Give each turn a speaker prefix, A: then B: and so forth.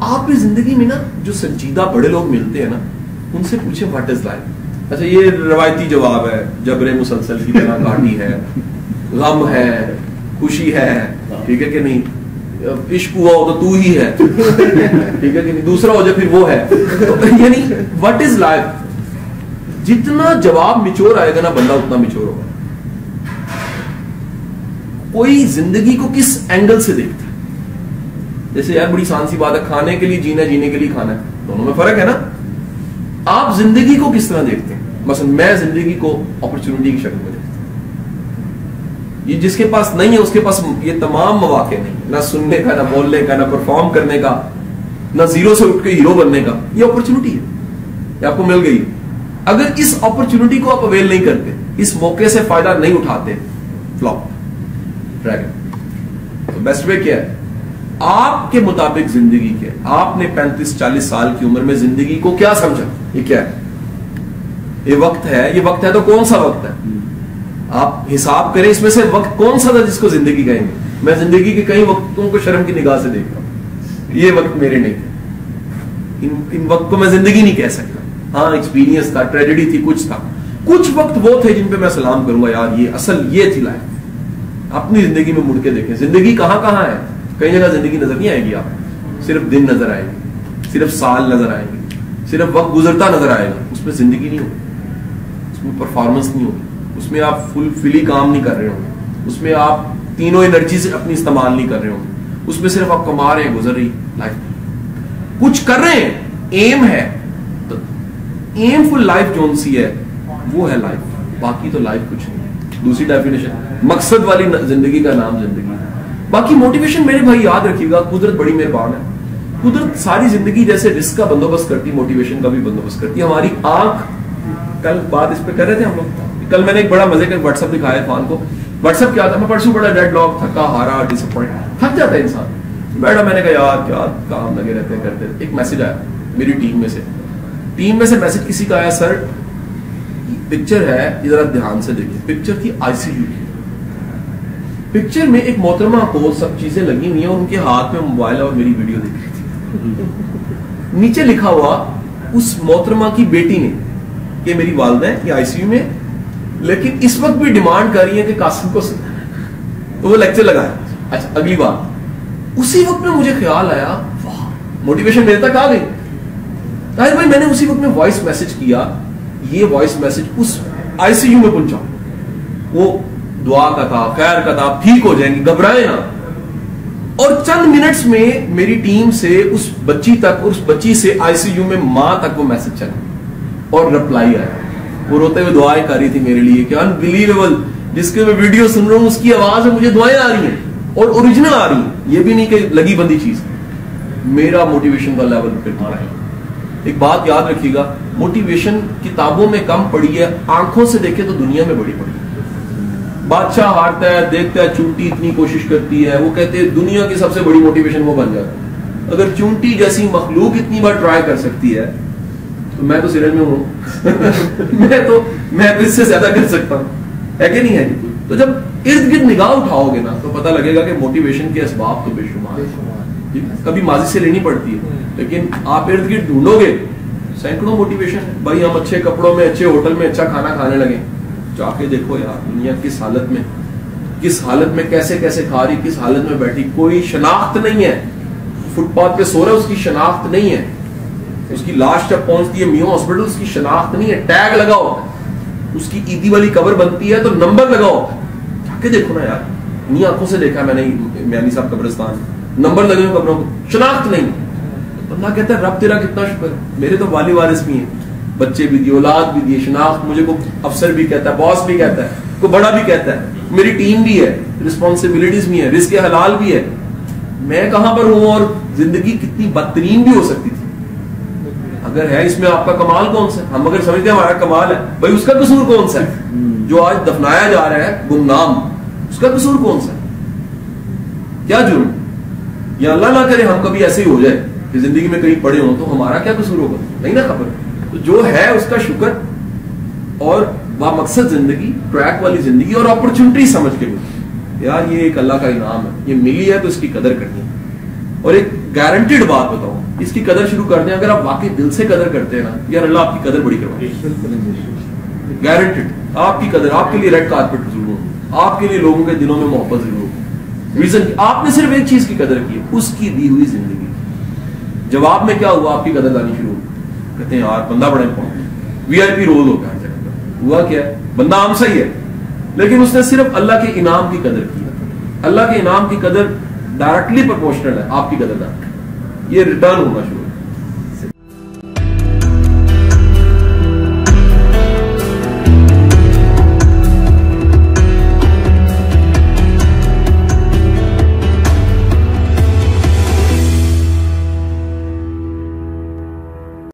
A: آپ بھی زندگی میں نا جو سنجیدہ بڑے لوگ ملتے ہیں نا ان سے پوچھیں واٹ از لائف. اچھا یہ روایتی جواب ہے, جبر مسلسل کی طرح کاٹی ہے, غم ہے, خوشی ہے, ٹھیک ہے کہ نہیں, عشق ہوا ہو تو ہی ہے, ٹھیک ہے کہ نہیں, دوسرا ہو جائے پھر وہ ہے. یعنی واٹ از لائف, جتنا جواب میچور آئے گا نا بندہ اتنا میچور ہوگا. کوئی زندگی کو کس اینگل سے دیکھتا ہے, جیسے یار بڑی آسان سی بات ہے, کھانے کے لیے جینا, جینے کے لیے کھانا ہے, دونوں میں فرق ہے نا. آپ زندگی کو کس طرح دیکھتے ہیں؟ مثلا میں زندگی کو اپرچونٹی کی شکل میں دیکھتا ہوں. یہ جس کے پاس نہیں ہے اس کے پاس یہ تمام مواقع نہیں, نہ سننے کا, نہ بولنے کا, نہ پرفارم کرنے کا, نہ زیرو سے اٹھ کے ہیرو بننے کا. یہ اپرچونٹی ہے, یہ آپ کو مل گئی. اگر اس اپرچونٹی کو آپ اویل نہیں کرتے, اس موقع سے فائدہ نہیں اٹھاتے, فلاپ ڈریگن. تو بیسٹ وے کیا ہے آپ کے مطابق زندگی کے؟ آپ نے 35-40 سال کی عمر میں زندگی کو کیا سمجھا؟ یہ کیا ہے؟ یہ وقت ہے. یہ وقت ہے تو کون سا وقت ہے؟ آپ حساب کریں اس میں سے وقت کون سا تھا جس کو زندگی کہیں گے. میں زندگی کے کئی وقتوں کو شرم کی نگاہ سے دیکھتا ہوں, یہ وقت میرے نہیں تھے, ان وقت کو میں زندگی نہیں کہہ سکتا. ہاں ایکسپیرینس تھا, ٹریجڈی تھی, کچھ تھا. کچھ وقت وہ تھے جن پہ میں سلام کروں گا, یار یہ اصل یہ تھی لائف. اپنی زندگی میں مڑ کے دیکھیں, زندگی کہاں کہاں ہے. کئی جگہ زندگی نظر نہیں آئے گی, آپ صرف دن نظر آئے گی, صرف سال نظر آئے گی, صرف وقت گزرتا نظر آئے گا. اس میں زندگی نہیں ہوگی, اس میں پرفارمنس نہیں ہوگی, اس میں آپ فل فلی کام نہیں کر رہے ہوں گے, اس میں آپ تینوں انرجی سے اپنی استعمال نہیں کر رہے ہوں گے, اس میں صرف آپ کما رہے ہیں, گزر رہی لائف کچھ کر رہے ہیں, ایم ہے. تو ایم فل لائف جون سی ہے وہ ہے لائف, باقی تو لائف کچھ نہیں. دوسری ڈیفینیشن مقصد والی زندگی کا نام زندگی. باقی موٹیویشن میرے بھائی یاد رکھیے گا, قدرت بڑی مہربان ہے. قدرت ساری زندگی جیسے رزق کا بندوبست کرتی, موٹیویشن کا بھی بندوبست کرتی. ہماری آنکھ, کل بات اس پہ کر رہے تھے ہم لوگ, کل میں نے ایک بڑا مزے کا واٹس ایپ دکھایا عرفان کو. واٹس ایپ کیا تھا, میں پرسوں بڑا ڈیڈ لاک, تھکا ہارا, ڈس اپوائنٹ, تھک جاتا ہے انسان. بیٹھا, میں نے کہا یار کیا کام لگے رہتے ہیں کرتے. ایک میسج آیا میری ٹیم میں سے میسج کسی کا آیا, سر پکچر ہے, یہ ذرا دھیان سے دیکھیں. پکچر تھی آئی سی یو کی. پکچر میں ایک محترمہ کو سب چیزیں لگی ہوئی ہیں اور ان کے ہاتھ میں موبائل اور میری ویڈیو دیکھ رہی تھی. نیچے لکھا ہوا اس محترمہ کی بیٹی نے کہ میری والدہ ہیں, یہ آئی سی یو میں, لیکن اس وقت بھی ڈیمانڈ کر رہی ہے کہ قاسم کو سننا ہے. تو وہ لیکچر لگایا. اچھا اگلی بات, اسی وقت میں مجھے خیال آیا, واہ موٹیویشن میرے تک آ گئی. طاہر بھائی میں نے اسی وقت میں وائس میسج کیا, یہ وائس میسج اس آئی سی یو میں پہنچا. وہ دعا کا تھا, خیر کا تھا, ٹھیک ہو جائیں گے, گھبرائے نا. اور چند منٹس میں میری ٹیم سے اس بچی تک, اور اس بچی سے آئی سی یو میں ماں تک وہ میسج چلا اور رپلائی آیا. وہ روتے ہوئے دعائیں کر رہی تھی میرے لیے کہ انبلیویبل, جس کے میں ویڈیو سن رہا ہوں اس کی آواز میں مجھے دعائیں آ رہی ہیں اور اوریجنل آ رہی ہیں. یہ بھی نہیں کہ لگی بندی چیز. میرا موٹیویشن کا لیول پھر بڑھا ہے. ایک بات یاد رکھیے گا, موٹیویشن کتابوں میں کم پڑھی ہے, آنکھوں سے دیکھے تو دنیا میں بڑی پڑی ہے. بادشاہ ہارتا ہے, دیکھتا ہے چونٹی اتنی کوشش کرتی ہے, وہ کہتے ہیں دنیا کی سب سے بڑی موٹیویشن وہ بن جاتا ہے. اگر چونٹی جیسی مخلوق اتنی بار ٹرائی کر سکتی ہے تو میں تو سرج میں ہوں. میں تو اس سے زیادہ کر سکتا ہوں, ہے کہ نہیں ہے. تو جب ارد گرد نگاہ اٹھاؤ گے نا تو پتہ لگے گا کہ موٹیویشن کے اسباب تو بے شمار ہیں. کبھی ماضی سے لینی پڑتی ہے, لیکن آپ ارد گرد ڈھونڈو گے سینکڑوں موٹیویشن ہے. بھائی ہم اچھے کپڑوں میں, اچھے ہوٹل میں اچھا کھانا کھانے لگے, جا کے دیکھو یار دنیا کس حالت میں کیسے کھا رہی, کس حالت میں بیٹھی, کوئی شناخت نہیں ہے. فٹ پاتھ پہ سو رہا ہے, اس کی شناخت نہیں ہے. اس کی لاش جب پہنچتی ہے میو ہاسپٹل, اس کی شناخت نہیں ہے. ٹیگ لگاؤ, اس کی عیدی والی قبر بنتی ہے تو نمبر لگاؤ, جا کے دیکھو نا یار. انہیں آنکھوں سے دیکھا میں نے میانی صاحب قبرستان, نمبر لگے ہوئے قبروں کو, شناخت نہیں. بندہ کہتا ہے رب تیرا کتنا شکر, میرے تو والی وارث بھی ہیں, بچے بھی دیے, اولاد بھی دیے, شناخت مجھے کو افسر بھی کہتا ہے, باس بھی کہتا ہے, کوئی بڑا بھی کہتا ہے, میری ٹیم بھی ہے, رسپانسبلٹیز بھی ہے, رزق حلال بھی ہے. میں کہاں پر ہوں اور زندگی کتنی بدترین بھی ہو سکتی تھی. اگر ہے اس میں آپ کا کمال کون سا ہے؟ ہم اگر سمجھتے ہیں ہمارا کمال ہے, بھائی اس کا قصور کون سا ہے؟ جو آج دفنایا جا رہا ہے گمنام, اس کا قصور کون سا ہے؟ کیا جرم؟ یا اللہ نہ کرے ہم کبھی ایسے ہی ہو جائے کہ زندگی میں کہیں پڑے ہوں تو ہمارا کیا قصور ہوگا؟ نہیں نا خبر. تو جو ہے اس کا شکر, اور با مقصد زندگی, ٹریک والی زندگی, اور اپرچونٹی سمجھ کے بھی یار یہ ایک اللہ کا انعام ہے, یہ ملی ہے تو اس کی قدر کرنی ہے. اور ایک گارنٹیڈ بات بتاؤں, اس کی قدر شروع کر دیں اگر آپ واقعی دل سے قدر کرتے ہیں نا, یار اللہ آپ کی قدر بڑی کروائے, گارنٹیڈ. آپ کی قدر, آپ کے لیے ریڈ کارپیٹ ضرور ہو, آپ کے لیے لوگوں کے دلوں میں محبت ضرور ہو. ریزن آپ نے صرف ایک چیز کی قدر کی, اس کی دی ہوئی زندگی. جواب میں کیا ہوا, آپ کی قدر لانی شروع ہو. کہتے ہیں یار بندہ بڑا امپورٹنٹ, وی آئی پی رول ہوگا ہر جگہ. ہوا کیا ہے, بندہ عام صحیح ہے لیکن اس نے صرف اللہ کے انعام کی قدر کی. اللہ کے انعام کی قدر ڈائریکٹلی پروپورشنل ہے آپ کی قدر کا, یہ ریٹرن ہونا شروع.